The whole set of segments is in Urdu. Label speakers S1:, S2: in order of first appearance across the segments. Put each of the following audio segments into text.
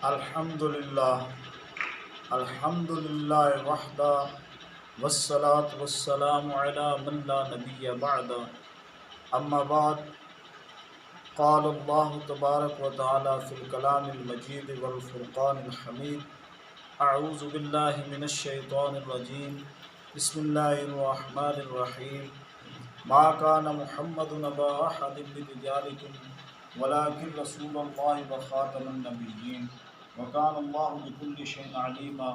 S1: الحمدللہ وحدہ والصلاة والسلام علی من لا نبی بعد اما بعد قال اللہ تبارک و تعالی فی الکلام المجید والفرقان الحمید اعوذ باللہ من الشیطان الرجیم بسم اللہ الرحمن الرحیم ما کان محمد نبا احد من رجالکم ولکن رسول اللہ وخاتم النبیین وکان اللہ بکل شیء علیما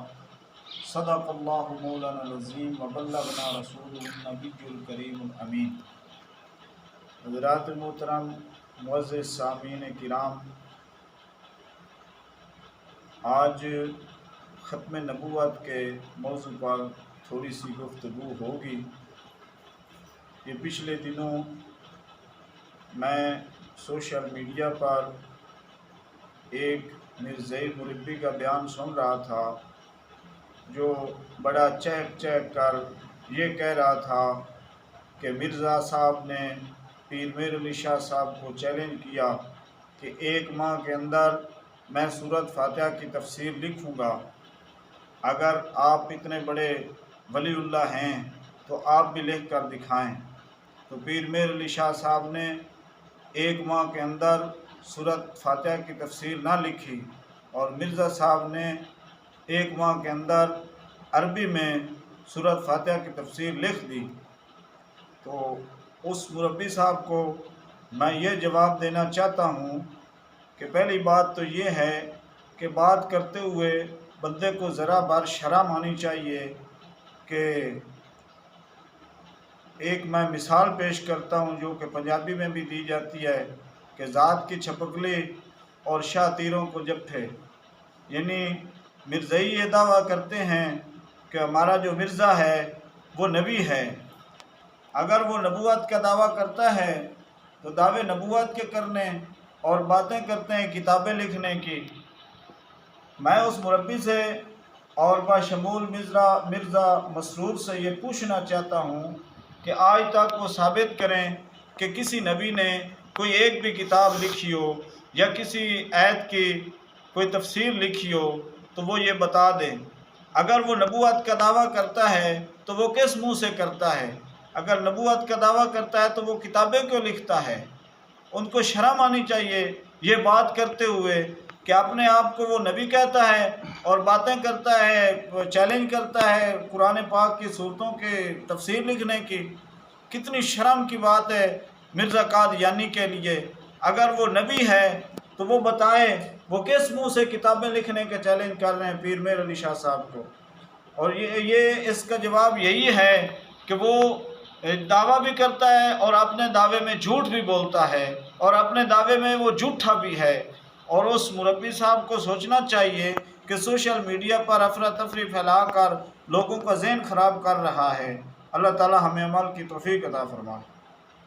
S1: صدق اللہ مولانا العظیم وبلغنا رسولہ النبی الکریم الامین۔ حضرات محترم، معزز سامعین کرام، آج ختم نبوت کے موضوع پر تھوڑی سی گفتگو ہوگی۔ یہ پچھلے دنوں میں سوشل میڈیا پر ایک مرزائی مربی کا بیان سن رہا تھا جو بڑا چہک چہک کر یہ کہہ رہا تھا کہ مرزا صاحب نے پیر میر علی شاہ صاحب کو چیلنج کیا کہ 1 ماہ کے اندر میں سورۃ فاتحہ کی تفسیر لکھوں گا، اگر آپ اتنے بڑے ولی اللہ ہیں تو آپ بھی لکھ کر دکھائیں۔ تو پیر میر علی شاہ صاحب نے 1 ماہ کے اندر سورۃ فاتحہ کی تفسیر نہ لکھی، اور مرزا صاحب نے 1 ماہ کے اندر عربی میں سورۃ فاتحہ کی تفسیر لکھ دی۔ تو اس مربی صاحب کو میں یہ جواب دینا چاہتا ہوں کہ پہلی بات تو یہ ہے کہ بات کرتے ہوئے بندے کو ذرا بار شرم آنی چاہیے کہ ایک میں مثال پیش کرتا ہوں جو کہ پنجابی میں بھی دی جاتی ہے کہ ذات کی چھپکلی اور شاہ تیروں کو جپھے، یعنی مرزائی یہ دعویٰ کرتے ہیں کہ ہمارا جو مرزا ہے وہ نبی ہے۔ اگر وہ نبوت کا دعویٰ کرتا ہے تو دعوے نبوت کے کرنے اور باتیں کرتے ہیں کتابیں لکھنے کی۔ میں اس مربی سے اور بشمول مرزا مسرور سے یہ پوچھنا چاہتا ہوں کہ آج تک وہ ثابت کریں کہ کسی نبی نے کوئی ایک بھی کتاب لکھی ہو یا کسی آیت کی کوئی تفسیر لکھی ہو تو وہ یہ بتا دیں۔ اگر وہ نبوت کا دعویٰ کرتا ہے تو وہ کس منہ سے کرتا ہے؟ اگر نبوت کا دعویٰ کرتا ہے تو وہ کتابیں کیوں لکھتا ہے؟ ان کو شرم آنی چاہیے یہ بات کرتے ہوئے کہ اپنے آپ کو وہ نبی کہتا ہے اور باتیں کرتا ہے، چیلنج کرتا ہے قرآن پاک کی صورتوں کے تفسیر لکھنے کی۔ کتنی شرم کی بات ہے مرزا قادیانی کے لیے۔ اگر وہ نبی ہے تو وہ بتائے وہ کس منہ سے کتابیں لکھنے کے چیلنج کر رہے ہیں پیر میر علی شاہ صاحب کو۔ اور یہ اس کا جواب یہی ہے کہ وہ دعویٰ بھی کرتا ہے اور اپنے دعوے میں جھوٹ بھی بولتا ہے اور اپنے دعوے میں وہ جھوٹا بھی ہے۔ اور اس مربی صاحب کو سوچنا چاہیے کہ سوشل میڈیا پر افراتفری پھیلا کر لوگوں کا ذہن خراب کر رہا ہے۔ اللہ تعالی ہمیں عمل کی توفیق عطا فرمائے۔